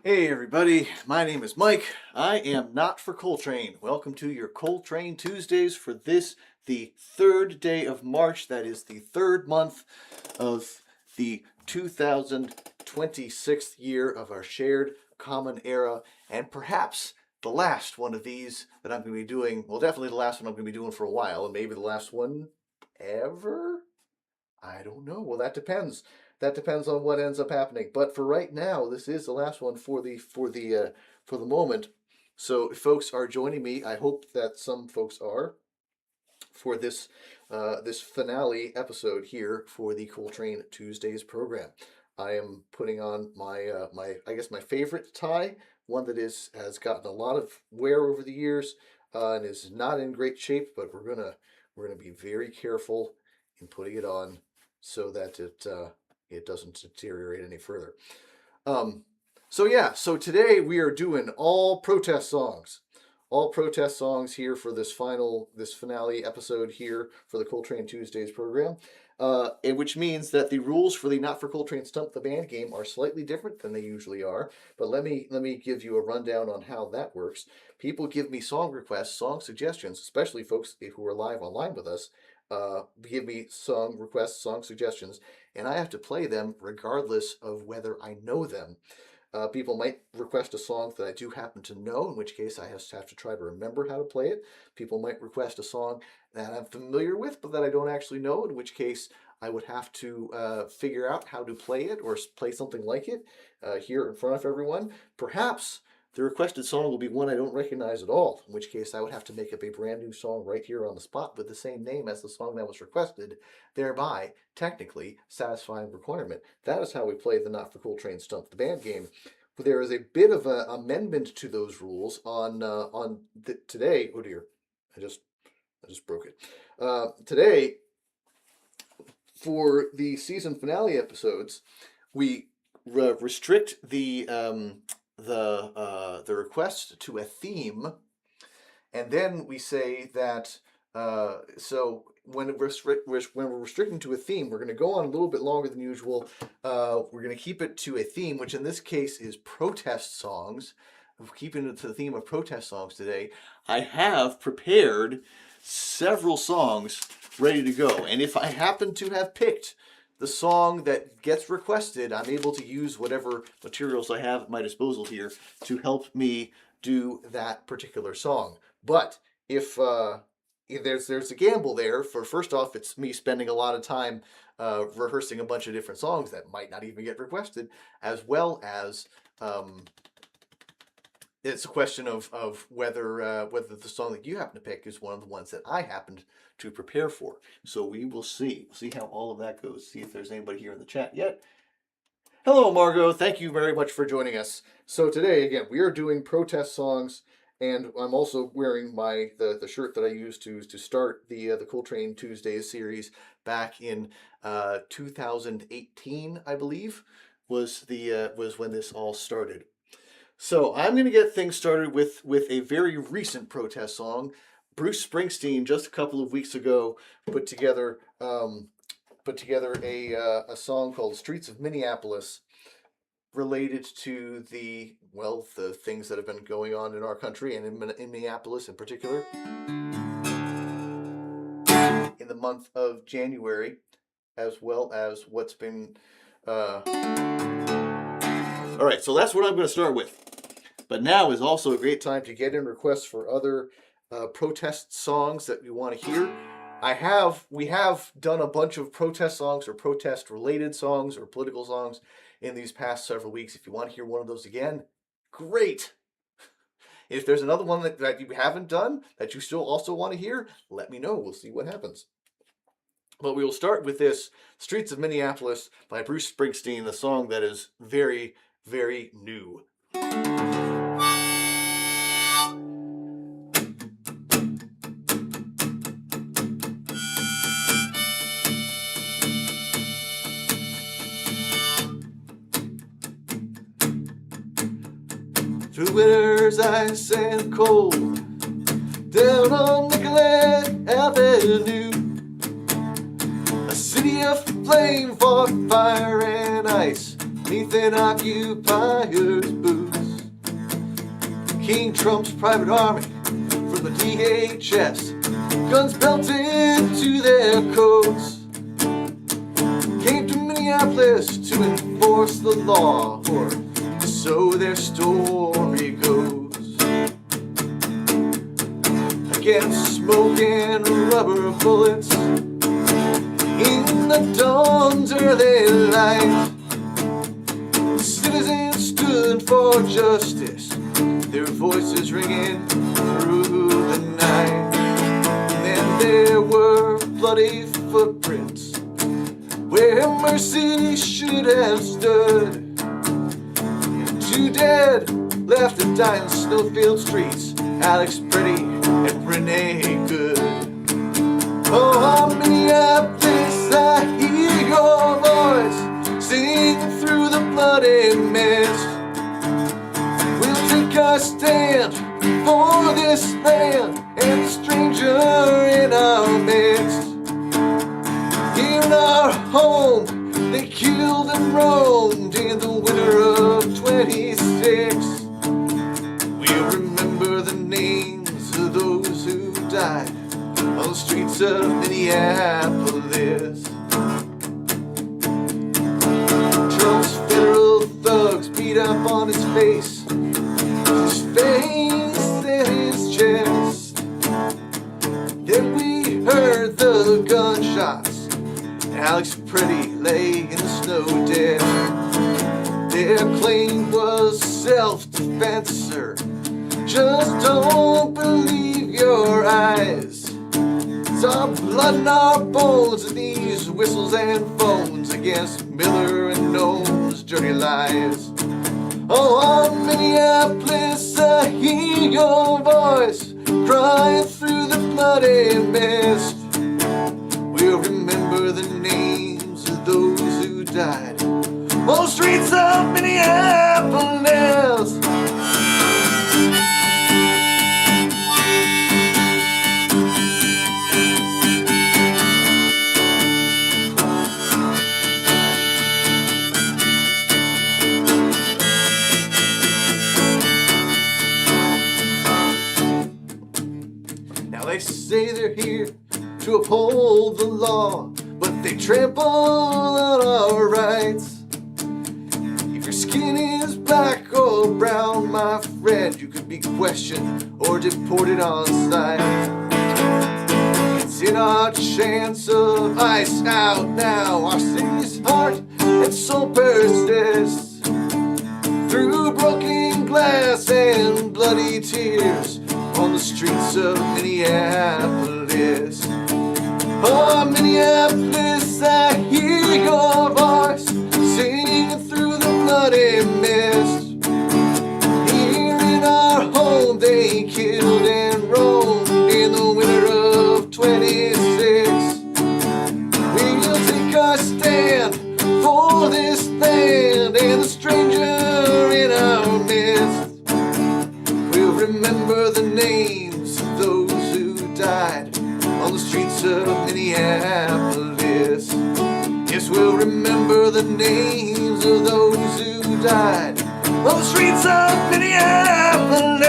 Hey everybody, my name is Mike. I am not for Coltrane. Welcome to your Coltrane Tuesdays for this, the third day of March. That is the third month of the 2026th year of our shared common era, and perhaps the last one of these that I'm going to be doing. Well, definitely the last one I'm going to be doing for a while, and maybe the last one ever? I don't know. Well, that depends. That depends on what ends up happening. But for right now, this is the last one for the moment. So if folks are joining me, I hope that some folks are for this this finale episode here for the Coltrane Tuesdays program. I am putting on my my favorite tie, one that has gotten a lot of wear over the years and is not in great shape, but we're gonna be very careful in putting it on so that it doesn't deteriorate any further. So today we are doing all protest songs here for this finale episode here for the Coltrane Tuesdays program, which means that the rules for the Not for Coltrane Stump the Band game are slightly different than they usually are. But let me give you a rundown on how that works. People give me song requests, song suggestions, especially folks who are live online with us. Give me song requests, song suggestions, and I have to play them regardless of whether I know them. People might request a song that I do happen to know, in which case I have to try to remember how to play it. People might request a song that I'm familiar with, but that I don't actually know, in which case I would have to figure out how to play it or play something like it here in front of everyone. Perhaps the requested song will be one I don't recognize at all, in which case I would have to make up a brand new song right here on the spot with the same name as the song that was requested, thereby technically satisfying the requirement. That is how we play the Not for Coltrane Stump the Band game. But there is a bit of an amendment to those rules on today. Oh dear, I just broke it. Today, for the season finale episodes, we restrict the request to a theme, and then we say that so when we're restricting to a theme, we're going to go on a little bit longer than usual. We're going to keep it to a theme, which in this case is protest songs. We're keeping it to the theme of protest songs today. I have prepared several songs ready to go, and if I happen to have picked the song that gets requested, I'm able to use whatever materials I have at my disposal here to help me do that particular song. But if there's a gamble there, first off, it's me spending a lot of time rehearsing a bunch of different songs that might not even get requested, as well as it's a question of whether the song that you happen to pick is one of the ones that I happened to prepare for. So we will see. We'll see how all of that goes. See if there's anybody here in the chat yet. Hello, Margot. Thank you very much for joining us. So today, again, we are doing protest songs, and I'm also wearing the shirt that I used to start the Coltrane Tuesdays series back in 2018, I believe, was when this all started. So I'm going to get things started with a very recent protest song. Bruce Springsteen just a couple of weeks ago put together a song called "Streets of Minneapolis," related to the things that have been going on in our country and in Minneapolis in particular in the month of January, as well as what's been. All right, so that's what I'm going to start with. But now is also a great time to get in requests for other protest songs that we want to hear. We have done a bunch of protest songs or protest-related songs or political songs in these past several weeks. If you want to hear one of those again, great. If there's another one that you haven't done that you still also want to hear, let me know. We'll see what happens. But we will start with this "Streets of Minneapolis" by Bruce Springsteen, the song that is very, very new. Through winter's ice and cold, down on Nicollet Avenue, a city of flame, fought fire and ice, 'neath an occupier's boots. King Trump's private army from the DHS, guns belted to their coats, came to Minneapolis to enforce the law, or so their story goes. Against smoke and rubber bullets in the dawn's early light, citizens stood for justice, their voices ringing through the night. And then there were bloody footprints where mercy should have stood. Two dead left to die in snowfield streets, Alex Pretty and Renee Good. Oh, Minneapolis, I hear your voice singing through the bloody mist. We'll take our stand for this land and the stranger in our midst. Here in our home, they killed and roamed in the winter of 26. We'll remember the names of those who died on the streets of Minneapolis. Trump's federal thugs beat up on his face, his face and his chest. Then we heard the gunshots, Alex Pretty lay in the snow dead. Their claim was self-defense, sir. Just don't believe your eyes. It's our blood and our bones and these whistles and phones against Miller and Nome's dirty lies. Oh, on Minneapolis, I hear your voice crying through the bloody mist. We'll remember the names of those who died on the streets of Minneapolis. They say they're here to uphold the law, but they trample on our rights. If your skin is black or brown, my friend, you could be questioned or deported on sight. It's in our chance of ice out now. Our city's heart and soul persists through broken glass and bloody tears on the streets of Minneapolis. Oh, Minneapolis, I hear your voice singing through the bloody mist. Here in our home, they killed and roamed in the winter of 26. We'll take our stand for this land and the stranger in our midst. We'll remember the names of those who died on the streets of Minneapolis. Yes, we'll remember the names of those who died on the streets of Minneapolis.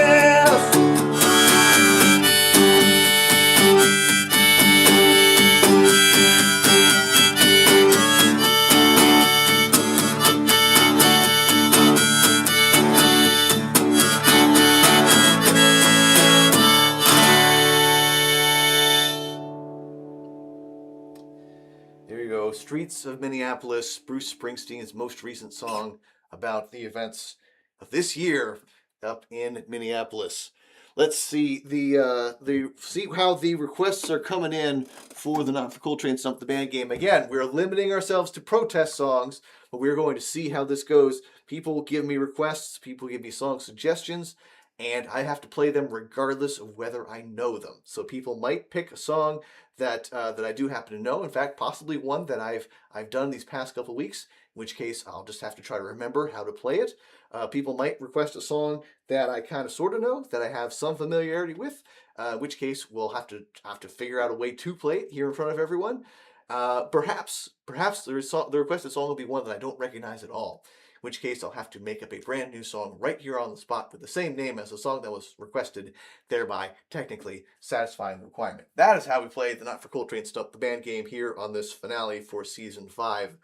There you go, Streets of Minneapolis, Bruce Springsteen's most recent song about the events of this year up in Minneapolis. Let's see see how the requests are coming in for the Not for Coltrane Stump the Band game. Again, we're limiting ourselves to protest songs, but we're going to see how this goes. People give me requests, people give me song suggestions, and I have to play them regardless of whether I know them. So people might pick a song that I do happen to know. In fact, possibly one that I've done these past couple weeks, in which case I'll just have to try to remember how to play it. People might request a song that I kind of sort of know, that I have some familiarity with, in which case we'll have to figure out a way to play it here in front of everyone. Perhaps the requested song will be one that I don't recognize at all, which case I'll have to make up a brand new song right here on the spot with the same name as the song that was requested, thereby technically satisfying the requirement. That is how we play the Not for Coltrane Stump the Band game here on this finale for Season 5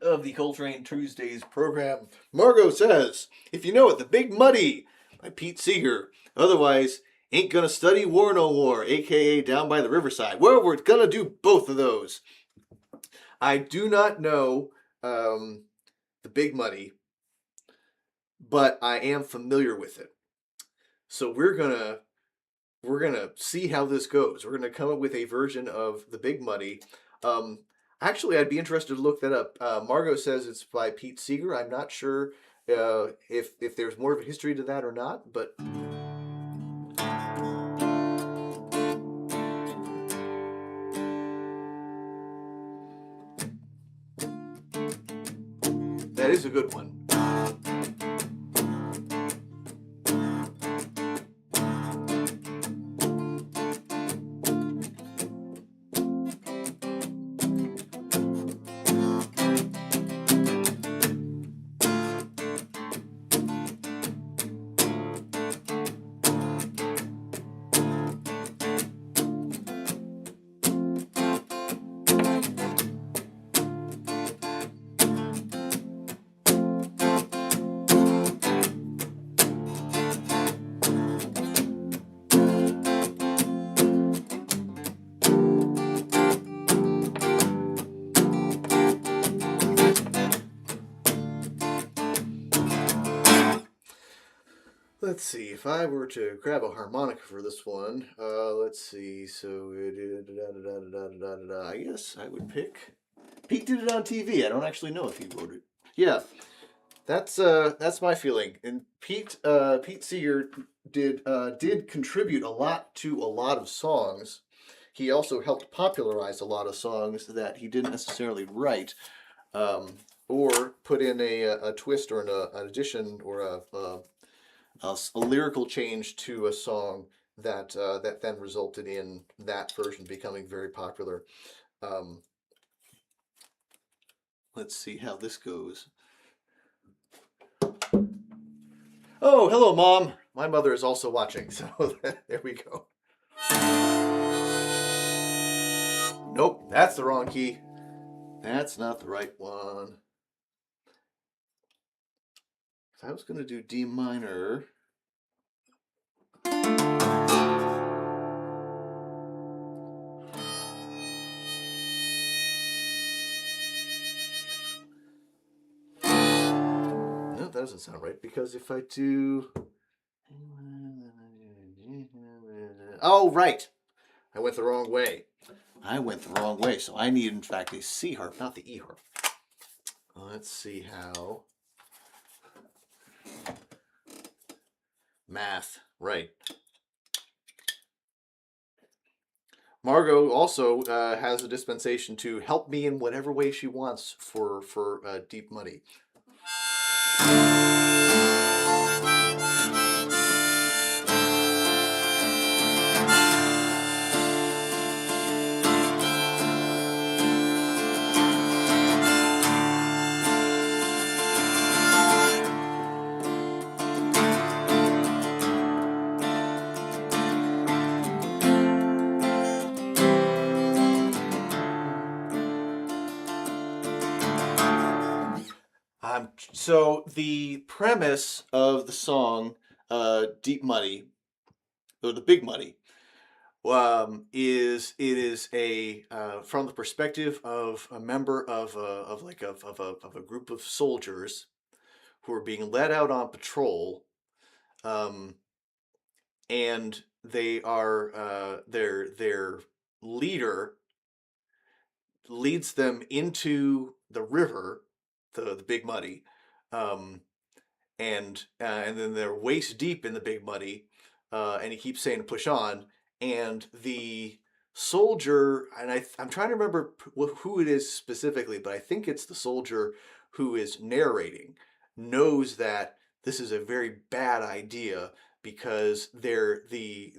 of the Coltrane Tuesdays program. Margot says, if you know it, The Big Muddy by Pete Seeger. Otherwise, Ain't Gonna Study War No More, aka Down by the Riverside. Well, we're gonna do both of those. I do not know The Big Muddy, but I am familiar with it. So we're gonna see how this goes. We're gonna come up with a version of The Big Muddy. Actually, I'd be interested to look that up. Margot says it's by Pete Seeger. I'm not sure if there's more of a history to that or not, but that is a good one. Let's see, if I were to grab a harmonica for this one, let's see, so I guess I would pick. Pete did it on TV. I don't actually know if he wrote it. Yeah, that's my feeling. And Pete Seeger did contribute a lot to a lot of songs. He also helped popularize a lot of songs that he didn't necessarily write, or put in a twist or an addition or a lyrical change to a song that that then resulted in that version becoming very popular. Let's see how this goes. Oh, hello, Mom. My mother is also watching, so there we go. Nope, that's the wrong key. That's not the right one. If I was going to do D minor... No, that doesn't sound right, because if I do... Oh, right. I went the wrong way. So I need, in fact, a C harp, not the E harp. Let's see how. Math, right. Margot also has a dispensation to help me in whatever way she wants for Deep Muddy. So the premise of the song Deep Muddy, or The Big Muddy, is it is a from the perspective of a member of a group of soldiers who are being led out on patrol, and they are their leader leads them into the river, the Big Muddy, and then they're waist deep in the Big Muddy, and he keeps saying push on, and the soldier, and I'm trying to remember who it is specifically, but I think it's the soldier who is narrating, knows that this is a very bad idea because they're the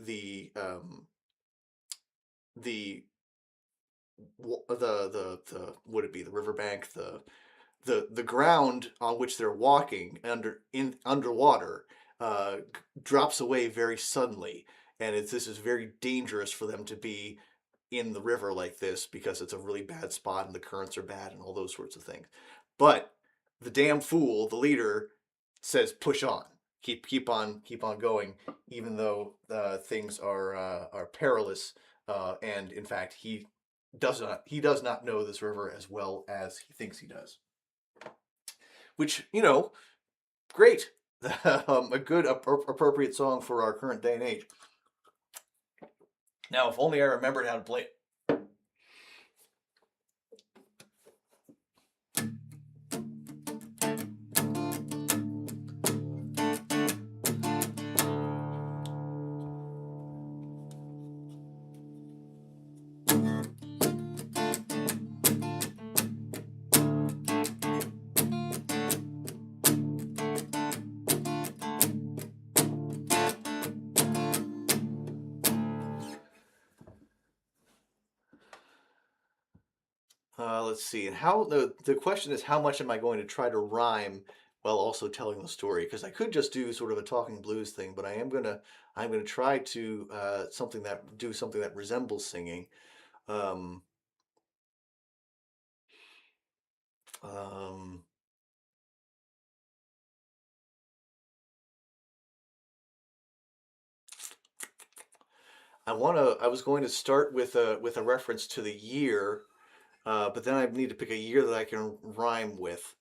would it be the riverbank, the ground on which they're walking underwater drops away very suddenly, and this is very dangerous for them to be in the river like this because it's a really bad spot and the currents are bad and all those sorts of things. But the damn fool, the leader, says push on, keep on going, even though things are perilous, and in fact he does not know this river as well as he thinks he does. Which, great. A good appropriate song for our current day and age. Now, if only I remembered how to play it. Let's see. And how the question is, how much am I going to try to rhyme while also telling the story? Because I could just do sort of a talking blues thing, but I'm gonna try to something that resembles singing. Um, um, I was going to start with a reference to the year, but then I need to pick a year that I can rhyme with.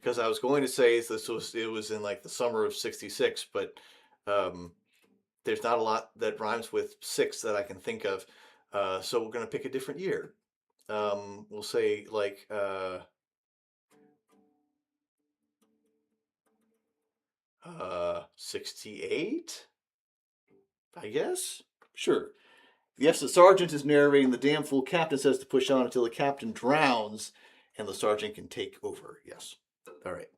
Because I was going to say it was in like the summer of '66, but um, there's not a lot that rhymes with six that I can think of. So we're gonna pick a different year. We'll say like 68, I guess. Sure. Yes, the sergeant is narrating. The damn fool captain says to push on until the captain drowns, and the sergeant can take over. Yes. All right.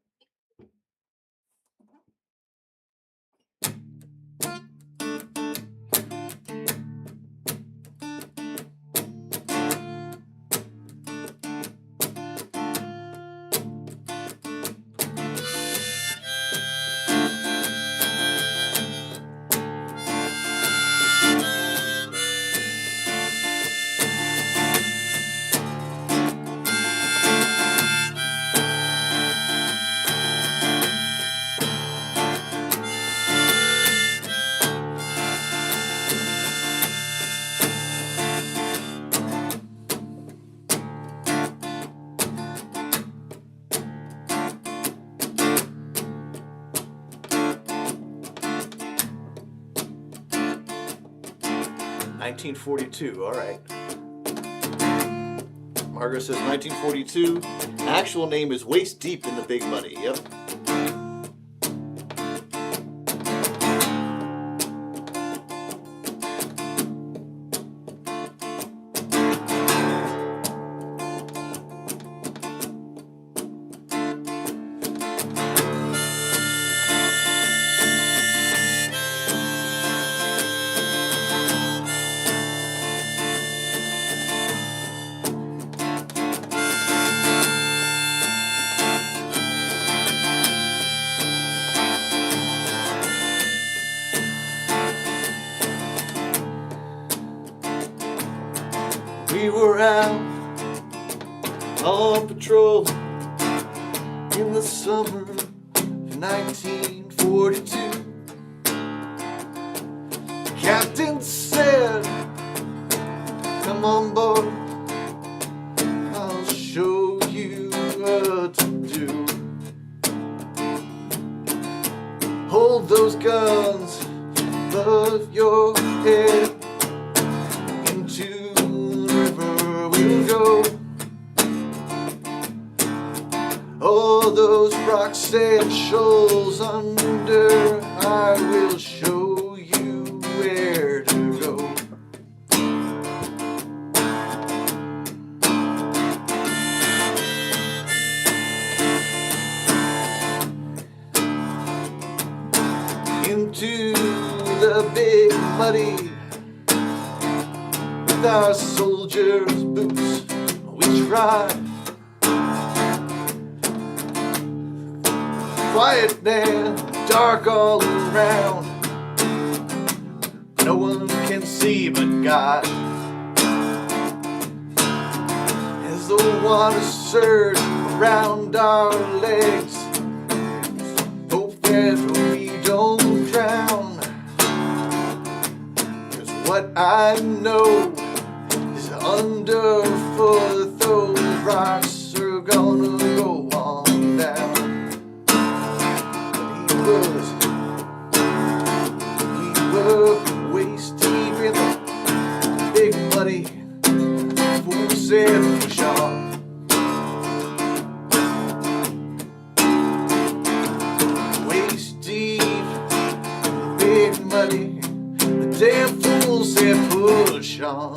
1942. All right. Margaret says 1942. Actual name is Waist Deep in the Big Muddy. Yep. We were out on patrol in the summer of 1942. The captain said, "Come on board, I'll show you what to do. Hold those guns above your head, into the river we'll go. All those rocks and shoals under, I will show you where to go." Into the big muddy with our soldiers' boots, we try. Quiet and dark all around. No one can see but God. As the water surges around our legs, hope that we don't drown. 'Cause what I know is underfoot those rocks are gonna go on down. We were waist deep in the big muddy fool said push on. Waist deep in the big muddy, the damn fool said push on.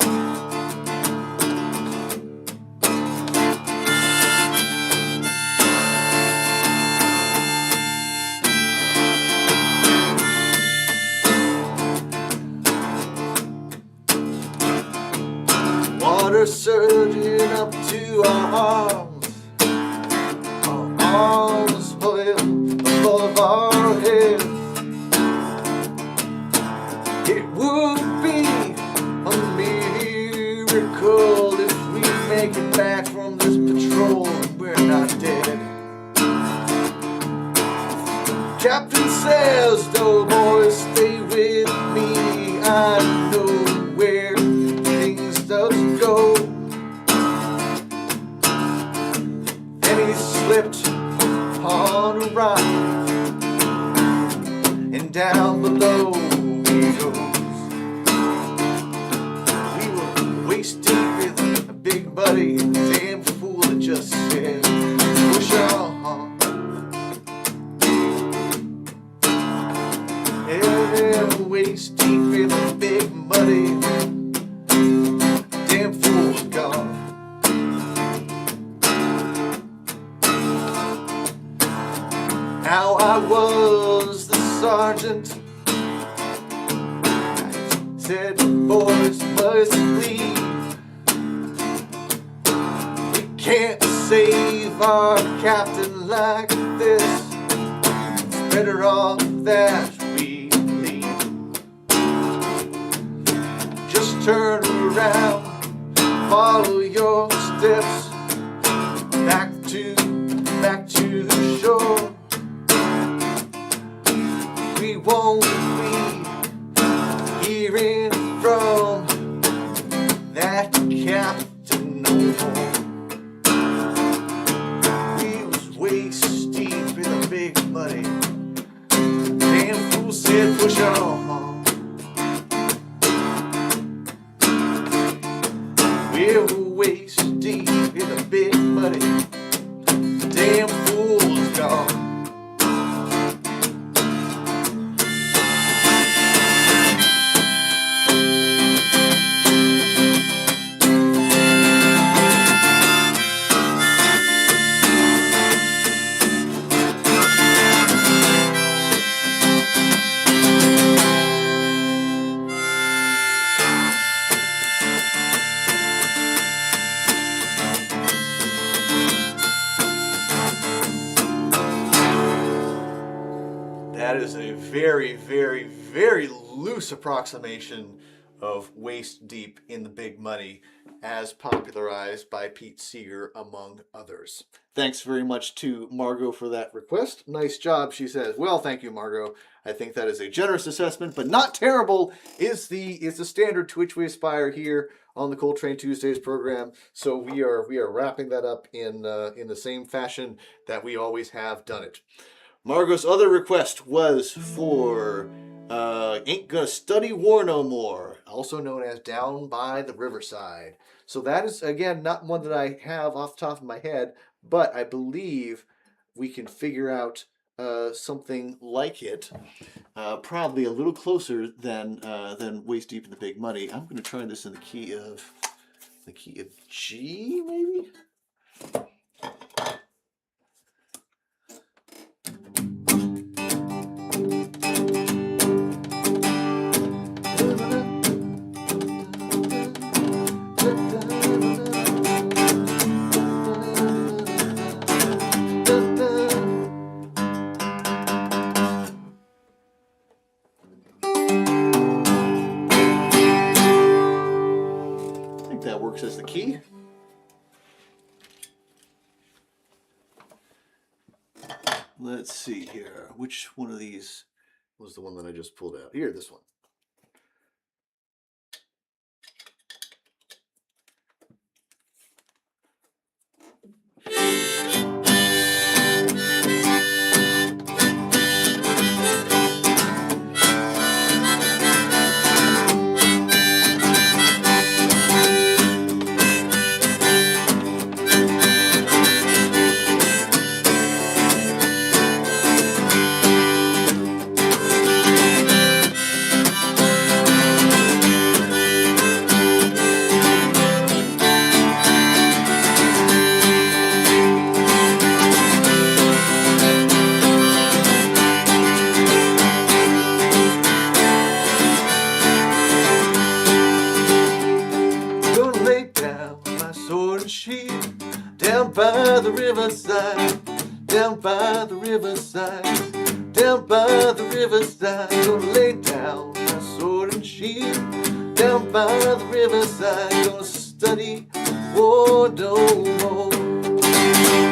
Water surging up to our arms oil above our head. It would be a miracle if we make it back from this patrol and we're not dead. Captain says, "No boys, stay with me. I know where things does go." And he slipped on a rock, and down below he goes. We were waist deep in a big buddy, damn fool that just said push on. Yeah, waist deep in the big muddy, damn fool's gone. Now I was the sergeant. I said, "Boys must leave. We can't save our captain like this. It's better off that we leave. Just turn around, follow your steps back to the shore. We won't be hearing from that captain no more." We was waist deep in a big muddy, damn fool said push on. We're waist deep in a big muddy, damn fool's gone. That is a very, very, very loose approximation of waist deep in the big muddy, as popularized by Pete Seeger, among others. Thanks very much to Margot for that request. Nice job, she says. Well, thank you, Margot. I think that is a generous assessment, but not terrible is the standard to which we aspire here on the Coltrane Tuesdays program. So we are wrapping that up in the same fashion that we always have done it. Margot's other request was for Ain't Gonna Study War No More, also known as Down by the Riverside. So that is, again, not one that I have off the top of my head, but I believe we can figure out something like it, probably a little closer than Waist Deep in the Big Muddy. I'm going to try this in the key of G, maybe? think that works as the key. Let's see here. Which one of these was the one that I just pulled out? Here, this one. Down by the riverside, down by the riverside, down by the riverside. Gonna lay down my sword and shield. Down by the riverside, gonna study war no more.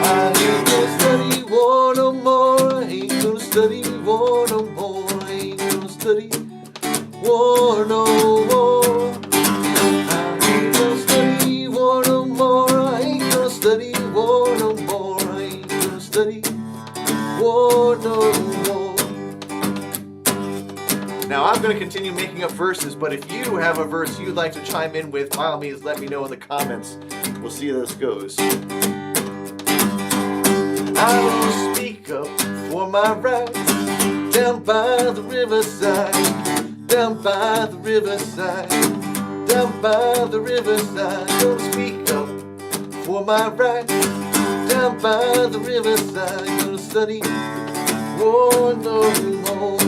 I ain't gonna study war no more. I ain't gonna study war no more. I ain't gonna study war no more. I ain't gonna study war no more. I ain't gonna study war no more. I ain't gonna study war no more. Now I'm going to continue making up verses, but if you have a verse you'd like to chime in with, by all means let me know in the comments. We'll see how this goes. I will speak up for my rights. Down by the riverside, down by the riverside, down by the riverside. Gonna speak up for my rights. Down by the riverside, gonna study war no more.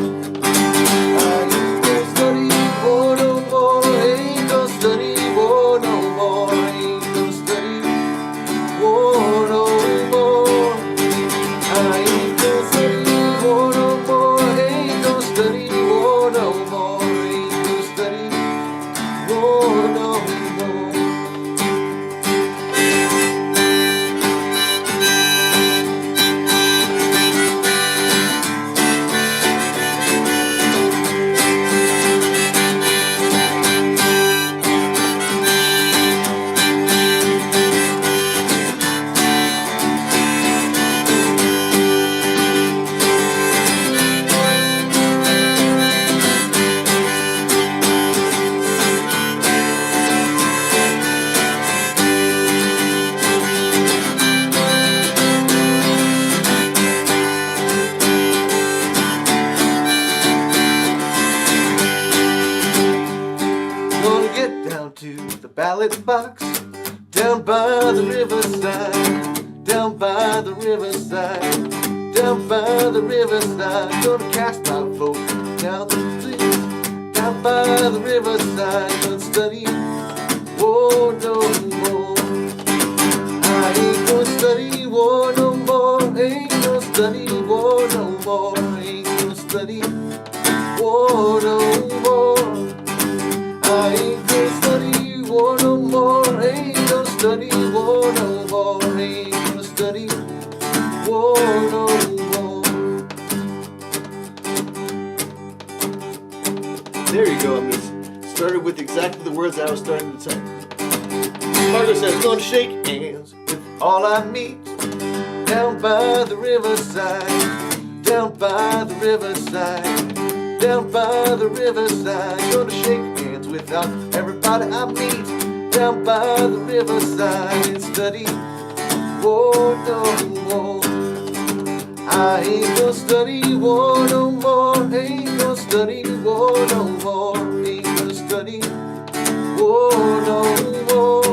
I ain't gonna study war no more. I ain't gonna study war no more. I ain't gonna study war no more. I ain't gonna study war no more. I ain't gonna study war no more. I ain't gonna study war no more. To the ballot box, down by the riverside, down by the riverside, down by the riverside. Gonna cast my vote down the street, down by the riverside. Gonna study war no more. I ain't gonna study war no more. Ain't gonna study war no more. Ain't gonna study war no more. I ain't gonna study war no more. Ain't gonna study war no more. Ain't gonna study war no more. There you go. I mean, started with exactly the words I was starting to say. Margaret says, gonna shake hands with all I meet. Down by the riverside, down by the riverside, down by the riverside. Gonna shake hands without everybody I meet. Down by the riverside and study war no more. I ain't gonna study war no more. Ain't gonna study war no more. Ain't gonna study war no more.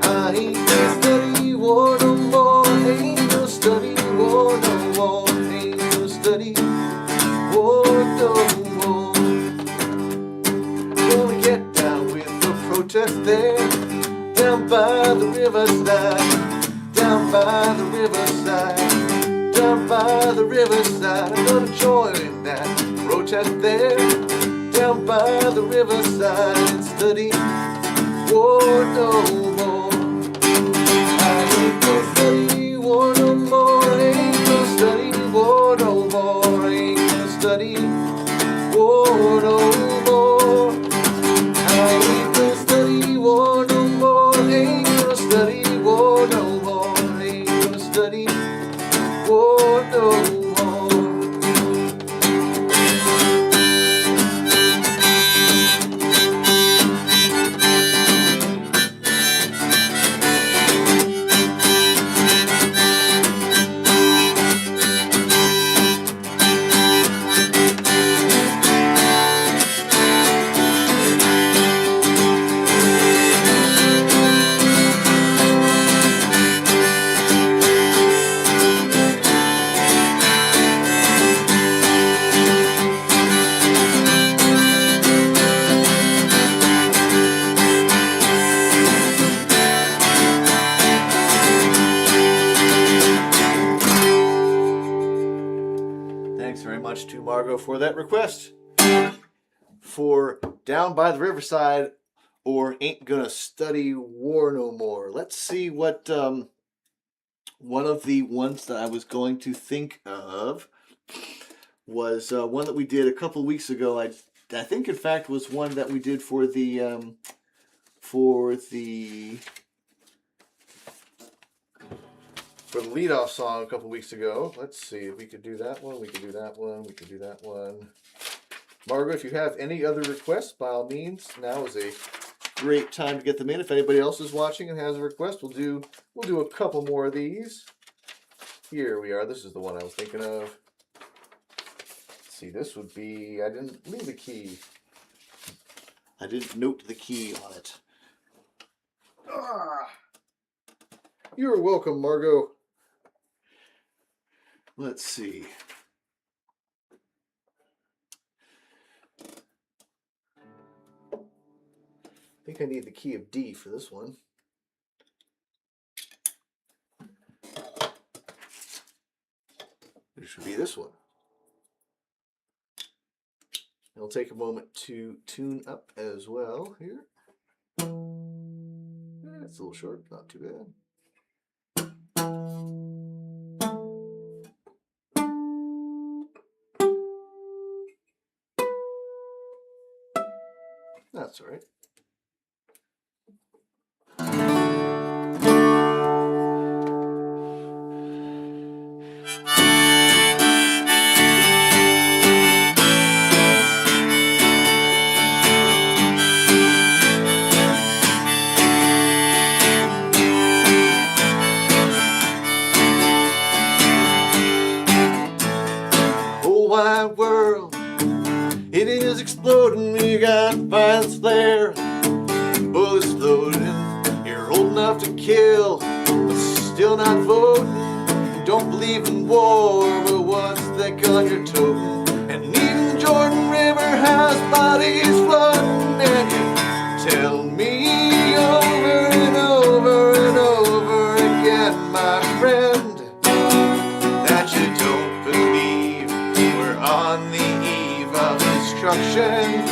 I ain't gonna study war no more. Ain't gonna study war no more. Ain't gonna study war no more. Gonna get down with the protest there. Down by the riverside, down by the riverside, down by the riverside. I'm gonna join in that protest there. Down by the riverside and study war no more. I ain't gonna study war no more. Ain't gonna study war no more. Ain't gonna study war no more. I ain't gonna study war no more. Ain't gonna study war no more. Ain't gonna study war no more. Thanks very much to Margot for that request for Down by the Riverside or Ain't Gonna Study War No More. Let's see what one of the ones that I was going to think of was one that we did a couple weeks ago. I think in fact was one that we did for the leadoff song a couple weeks ago. Let's see if we could do that one. We could do that one. We could do that one. Margaret, if you have any other requests, by all means, now is a great time to get them in. If anybody else is watching and has a request, we'll do a couple more of these. Here we are. This is the one I was thinking of. Let's see, this would be, I didn't leave the key. I didn't note the key on it. You're welcome, Margot. Let's see. I think I need the key of D for this one. It should be this one. It'll take a moment to tune up as well here. It's a little short, not too bad. That's all right. Whole wide world, it is exploding. We got violence flare, bullets loading. You're old enough to kill, but still not voting. You don't believe in war, but what's that gun you're toting? And even Jordan River has bodies floating. And you tell me over and over and over again, my friend, that you don't believe we're on the eve of destruction.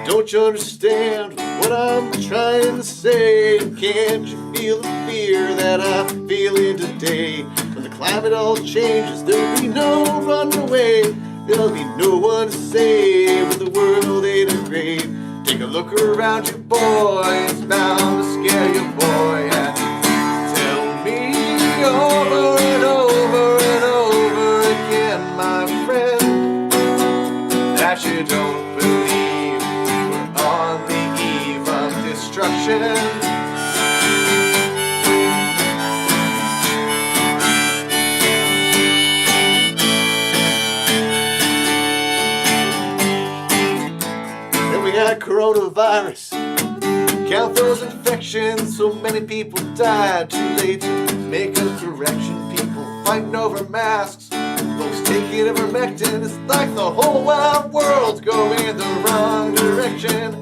Don't you understand what I'm trying to say? Can't you feel the fear that I'm feeling today? When the climate all changes, there'll be no runaway. There'll be no one to save when the world ain't afraid. Take a look around you, boy. It's bound to scare you, boy. And tell me over and over and over again, my friend, that you don't believe we're on the eve of destruction. Then we got coronavirus. Count those infections, so many people died. Too late to make a correction. People fighting over masks, folks taking ivermectin. It's like the whole wide world's going the wrong direction.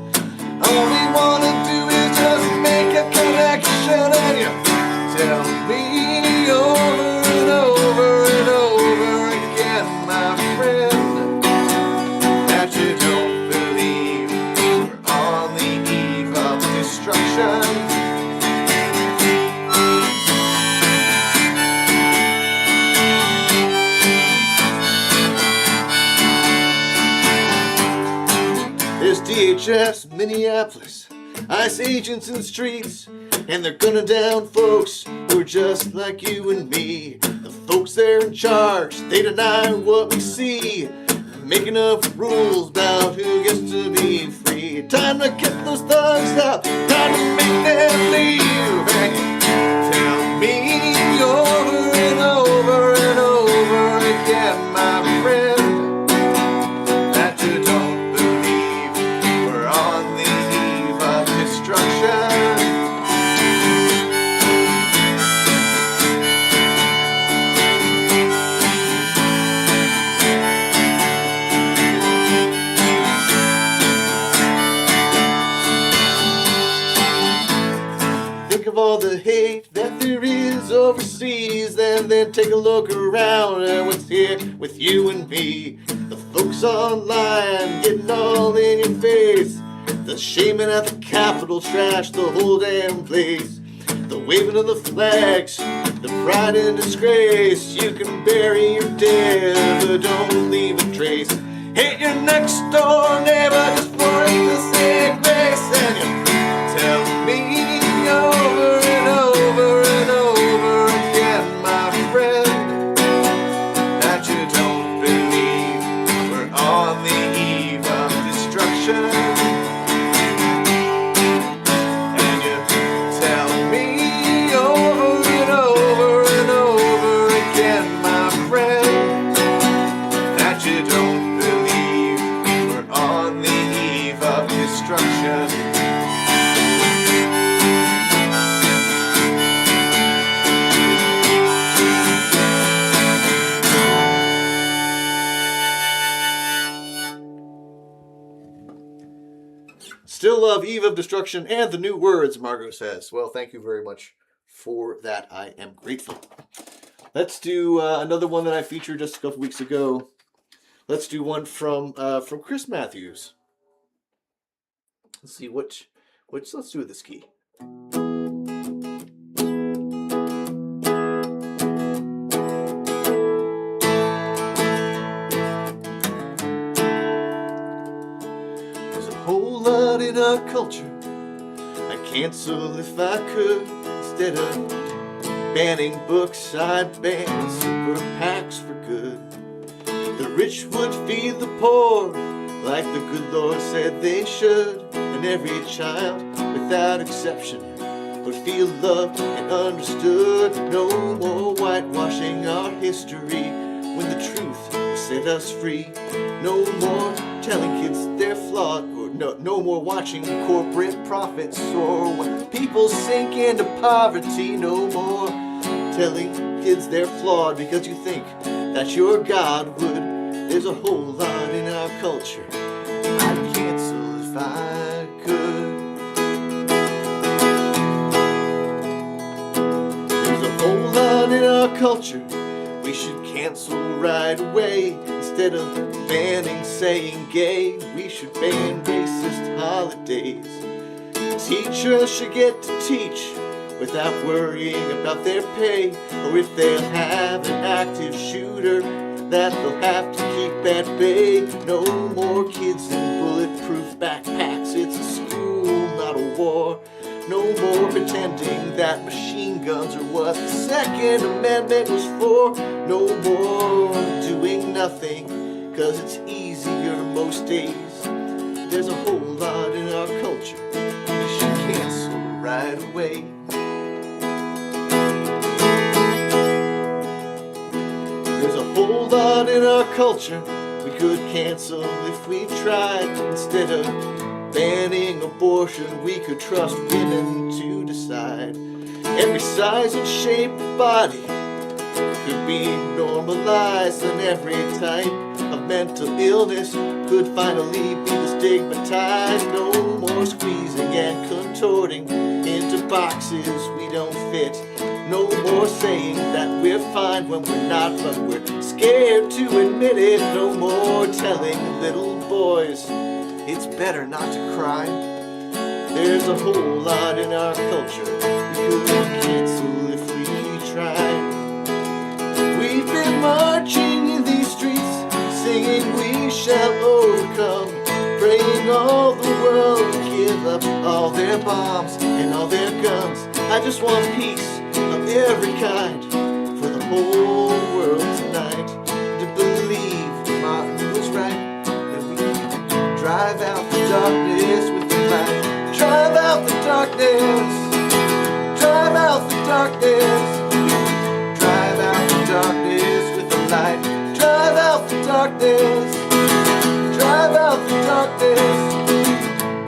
All we wanna do is just make a connection. And you tell me over and over and over again, my friend, DHS, Minneapolis, ICE agents in the streets, and they're gunning down folks who are just like you and me. The folks there in charge, they deny what we see, making up rules about who gets to be free. Time to get those thugs out, time to make them leave. And tell me over and over and over again, my friend, that you don't believe we're on the eve of destruction. Think of all the hate that there is overseas, and then take a look around at what's here with you and me. The folks online getting all in your face, the shaming at the Capitol, trash the whole damn place. The waving of the flags, the pride and disgrace. You can bury your dead, but don't leave a trace. Hate your next door neighbor just for it to say grace. And you tell me over and over and over again, my friend, that you don't believe we're on the eve of destruction. And you tell me over and over and over again, my friend, that you don't believe we're on the eve of destruction. Still love Eve of Destruction and the new words, Margot says. Well, thank you very much for that. I am grateful. Let's do another one that I featured just a couple weeks ago. Let's do one from Chris Matthews. Let's see which let's do this key. In our culture, I'd cancel if I could. Instead of banning books, I'd ban super PACs for good. The rich would feed the poor like the good Lord said they should, and every child without exception would feel loved and understood. No more whitewashing our history when the truth will set us free. No more telling kids they're flawed, or no more watching corporate profits or when people sink into poverty. No more telling kids they're flawed because you think that your God would. There's a whole lot in our culture I'd cancel if I could. There's a whole lot in our culture we should cancel right away. Instead of banning saying gay, we should ban racist holidays. Teachers should get to teach without worrying about their pay, or if they'll have an active shooter that they'll have to keep at bay. No more kids in bulletproof backpacks. It's a school, not a war. No more pretending that machine guns are what the Second Amendment was for. No more doing nothing, cause it's easier most days. There's a whole lot in our culture we should cancel right away. There's a whole lot in our culture we could cancel if we tried. Instead of banning abortion, we could trust women to decide. Every size and shape of body could be normalized, and every type of mental illness could finally be destigmatized. No more squeezing and contorting into boxes we don't fit. No more saying that we're fine when we're not, but we're scared to admit it. No more telling little boys it's better not to cry. There's a whole lot in our culture we could cancel if we tried. We've been marching in these streets, singing we shall overcome. praying all the world will give up all their bombs and all their guns. I just want peace of every kind for the whole world tonight. To believe Martin was right, that we can drive out the darkness with the light. Drive out the darkness. Drive out the darkness. Drive out the darkness with the light. Drive out the darkness. Drive out the darkness.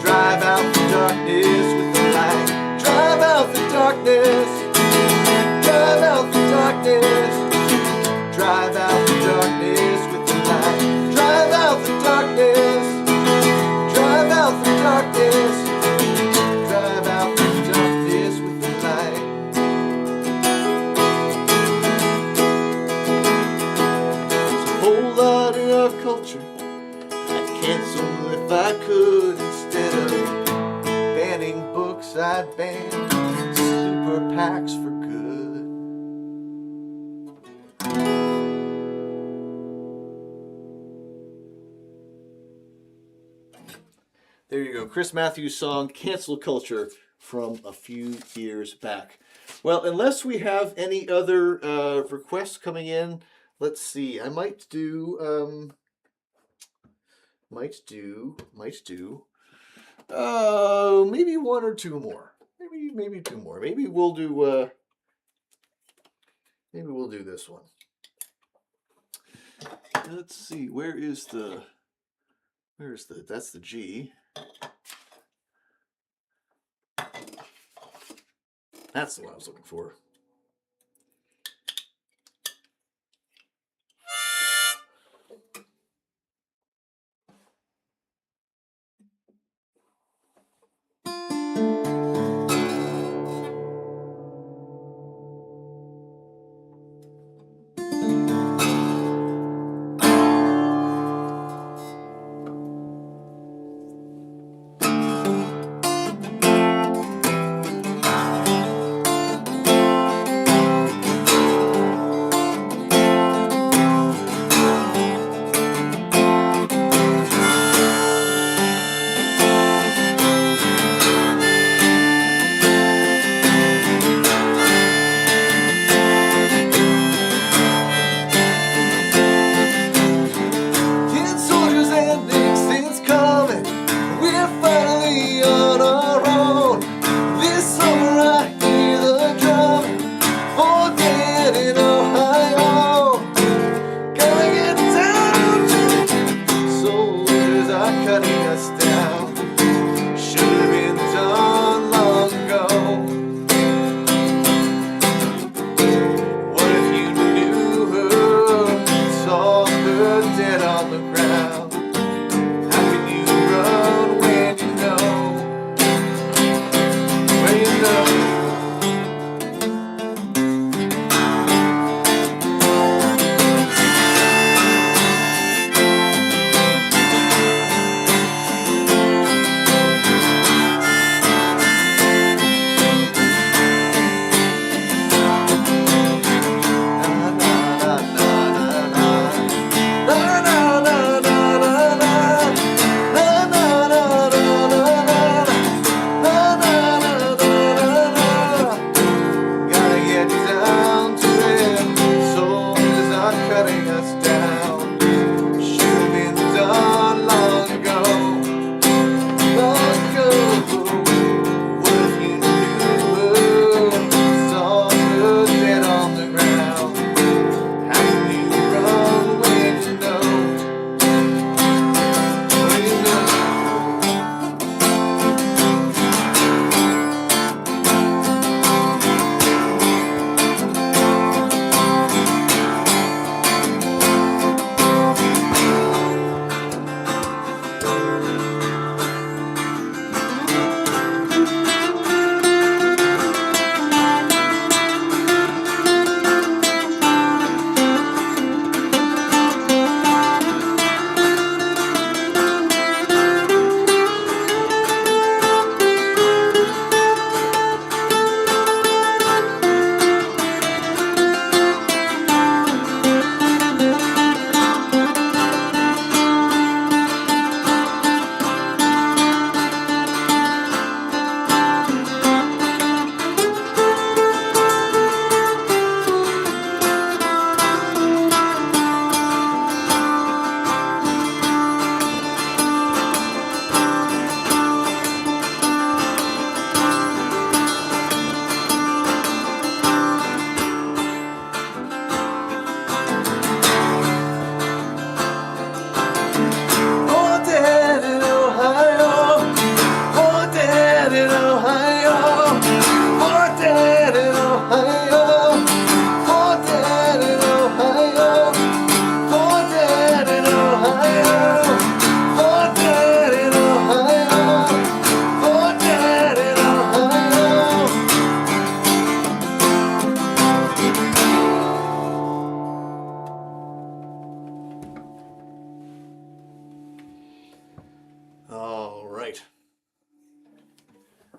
Drive out the darkness with the light. Drive out the darkness. Drive out the darkness. Drive out the darkness with the light. Drive out the darkness. Drive out the darkness. Drive out the darkness with the light. There's a whole lot in our culture I'd cancel if I could. Instead of banning books, I'd ban super PACs for good. There you go, Chris Matthews' song, Cancel Culture, from a few years back. Well, unless we have any other requests coming in, let's see, I might do, maybe one or two more. Maybe two more. Maybe we'll do this one. Let's see, that's the G. That's the one I was looking for.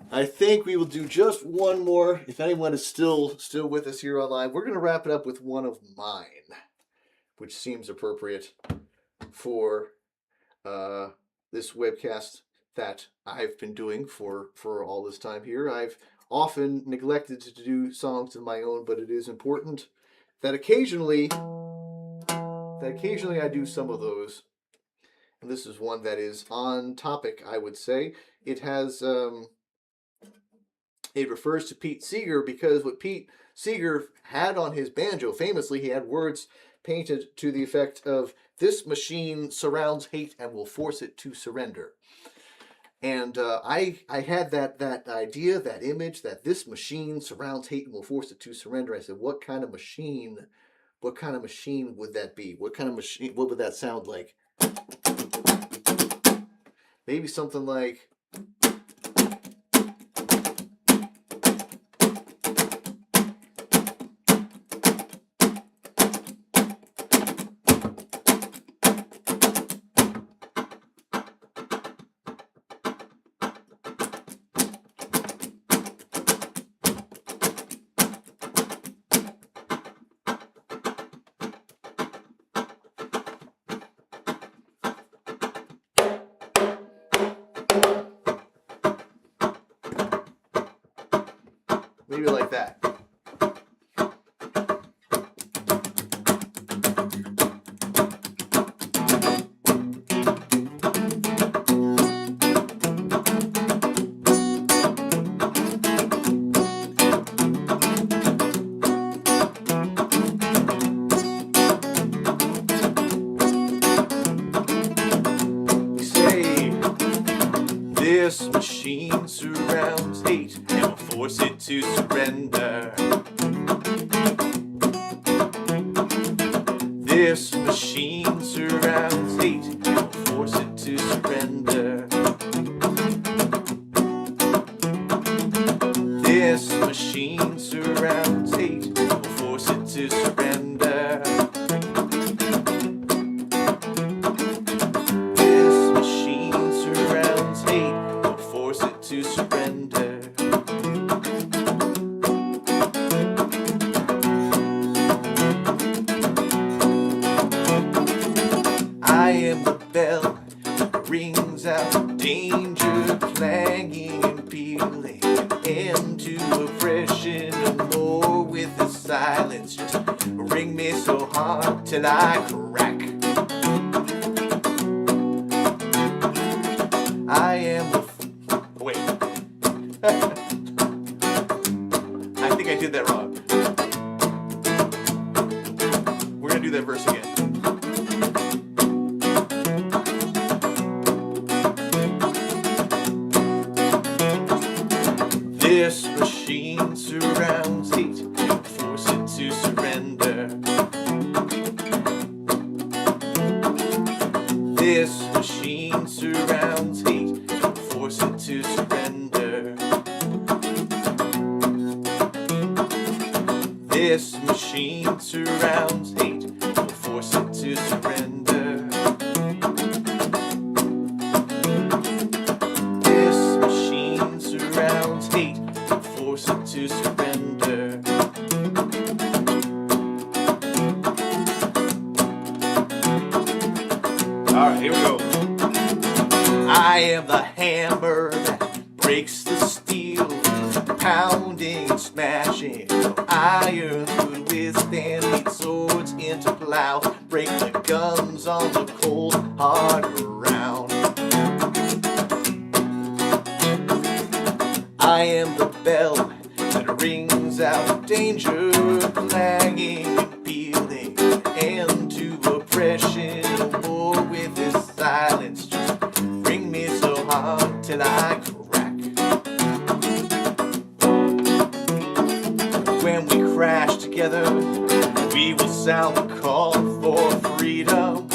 I think we will do just one more. If anyone is still with us here online, we're going to wrap it up with one of mine, which seems appropriate for this webcast that I've been doing for all this time here. I've often neglected to do songs of my own, but it is important that occasionally I do some of those. And this is one that is on topic, I would say. It has it refers to Pete Seeger because what Pete Seeger had on his banjo, famously, he had words painted to the effect of, "This machine surrounds hate and will force it to surrender." And I had that idea, that image, that this machine surrounds hate and will force it to surrender. I said, what kind of machine would that be? What kind of machine, what would that sound like? Maybe something like... maybe like that. This machine surrounds hate and will force it to surrender. This machine surrounds hate and will force it to surrender. This machine surrounds hate and will force it to surrender. This machine surrounds hate to surrender. I am the bell that rings out danger, clanging and pealing, end to oppression, no more with the silence. Just ring me so hard till I crack. I am the wait. I think I did that wrong. We're gonna do that verse again. This machine surrounds hate and force it to surrender. This machine surrounds hate and force it to surrender. This machine surrounds hate and will force it to surrender. This machine surrounds hate and will force it to surrender. Alright, here we go. I am the hammer that breaks the steel, pounding and smashing. No iron could withstand beat swords into plows, break the guns on the cold hard ground. I am the bell that rings out danger, clanging and pealing, end to oppression, no more with this silence. Just ring me so hard till I crack. When we crash together, we will sound the call for freedom.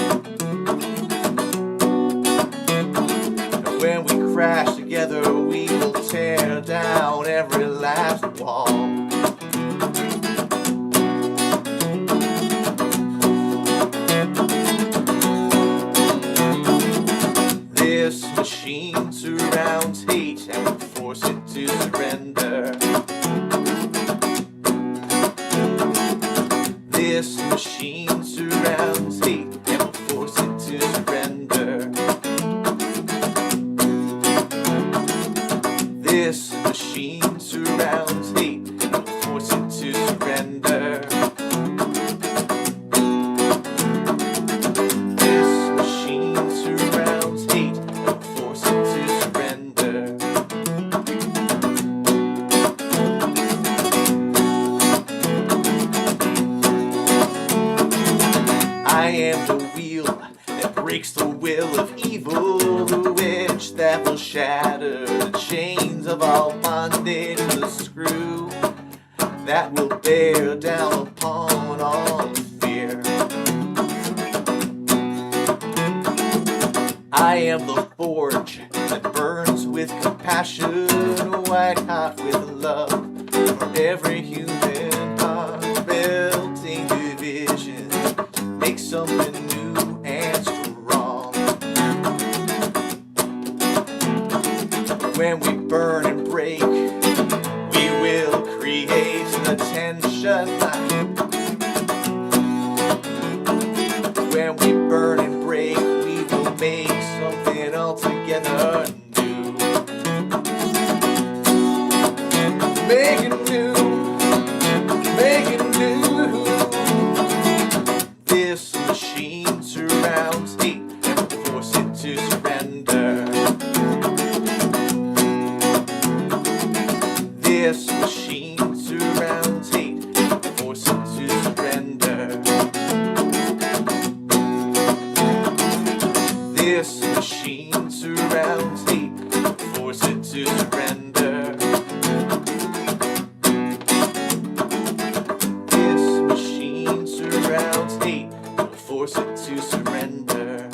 And when we crash together, we will tear down every last wall. This machine surrounds hate and will force it to surrender. This machine surrounds hate and will force it to surrender. This machine surrounds hate and will force it to surrender. This machine surrounds hate and will force it to surrender. I am the wheel that breaks the will of evil, the wedge that will shatter the chains of all bondage, the screw that will bear down upon all fear. I am the forge that burns with compassion, white hot with love for every human heart, melting division, make something new and strong. When we burn and break, we will create the tension. When we burn and break, we will make something altogether new. Make it new, make it new. This machine surrounds hate and will force it to surrender. This machine surrounds hate and will force it to surrender. This machine surrounds hate and will force it to surrender. This machine surrounds hate and will force it to surrender.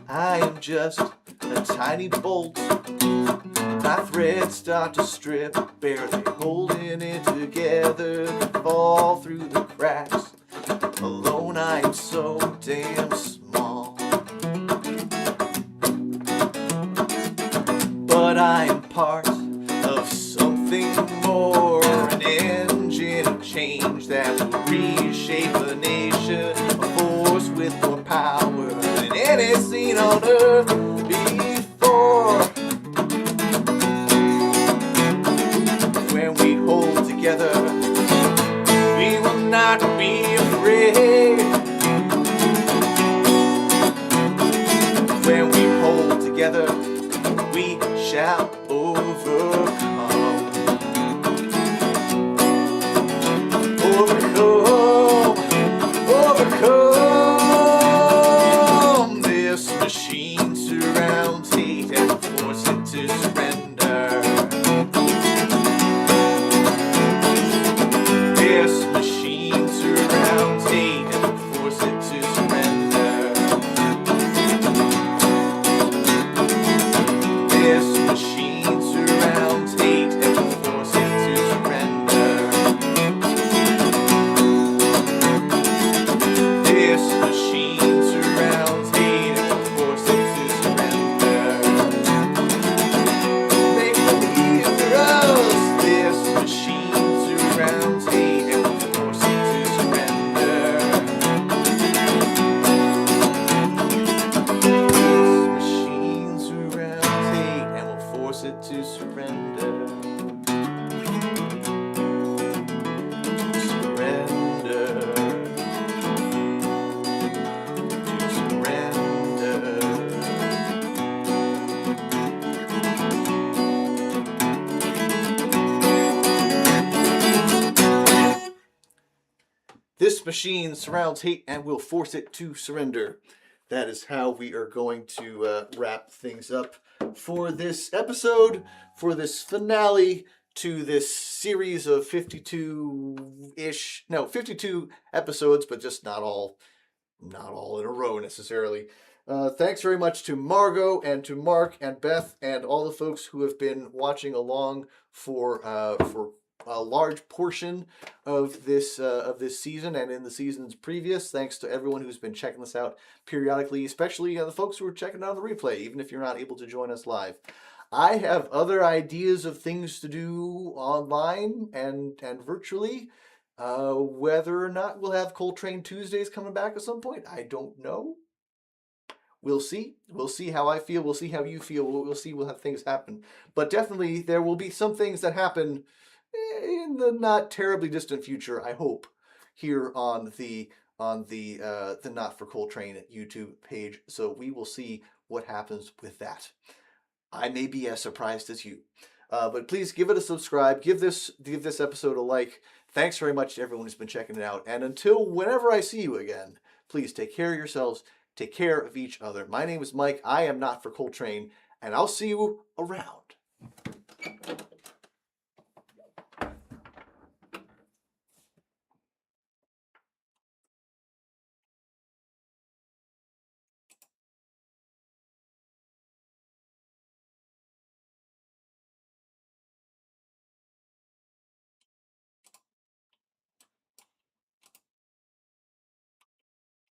I am just a tiny bolt. My threads start to strip, barely holding it together, fall through the cracks. Alone I am so damn small. But I am part of something more, an engine of change that will reshape a nation, a force with more power than any seen on earth before. When we hold together, we will not be afraid. When we hold together, we shall overcome. Overcome, overcome. This machine surrounds hate and will force it to surrender. This machine surrounds hate and will force it to surrender. This machine surrounds hate and will force it to surrender. This machine surrounds hate and will force it to surrender. Make them hear us. This machine surrounds hate and will force it to surrender. This machine surrounds hate and will force it to surrender. Surrender. To surrender. This machine surrounds hate and will force it to surrender. That is how we are going to wrap things up for this episode, for this finale to this series of 52 episodes, but just not all in a row necessarily. Thanks very much to Margot and to Mark and Beth and all the folks who have been watching along for large portion of this season and in the seasons previous. Thanks to everyone who's been checking this out periodically, especially the folks who are checking out the replay, even if you're not able to join us live. I have other ideas of things to do online and virtually. Whether or not we'll have Coltrane Tuesdays coming back at some point, I don't know. We'll see. We'll see how I feel. We'll see how you feel. We'll see how things happen. But definitely, there will be some things that happen in the not terribly distant future, I hope, here on the Not for Coltrane YouTube page. So we will see what happens with that. I may be as surprised as you. But please give it a subscribe. Give this episode a like. Thanks very much to everyone who's been checking it out. And until whenever I see you again, please take care of yourselves. Take care of each other. My name is Mike. I am Not for Coltrane, and I'll see you around.